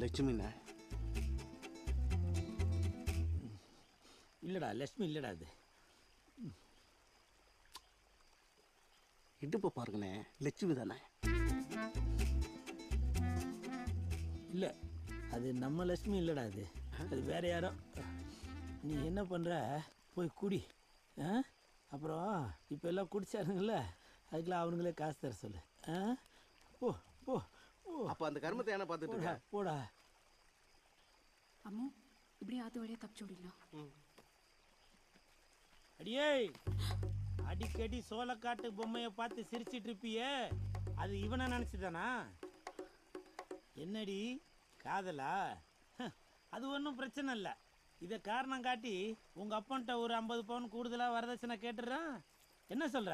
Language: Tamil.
லட்சுமிண்ணா. இல்லைடா லட்சுமி இல்லைடா அது. இடுப்பு பாருங்கண்ணே, லட்சுமி தானே? இல்லை அது நம்ம லட்சுமி இல்லைடா அது, அது வேற யாரோ. நீ என்ன பண்ணுற, போய் குடி. அப்புறம் இப்போ எல்லாம் குடிச்சாருங்கள, அதுக்கெல்லாம் அவனுங்களே காசு தர சொல்லு. போ போ. அப்போ அந்த கர்மத்தை என்ன பார்த்துட்டு இருக்க? போடா. அம்மு இப்படி ஆத்து வழியாக தப்பிச்சு விடலாம். அடியே, அடிக்கடி சோளக்காட்டு பொம்மையை பார்த்து சிரிச்சிட்டு இருப்பியே, அது இவனை நினச்சிதானா? என்னடி காதலா? அது ஒன்றும் பிரச்சனை இல்லை. இதை காரணம் காட்டி உங்கள் அப்பன்ட்ட ஒரு 50 பவுன் கூடுதலாக வரதட்சணை கேட்டுறான். என்ன சொல்கிற?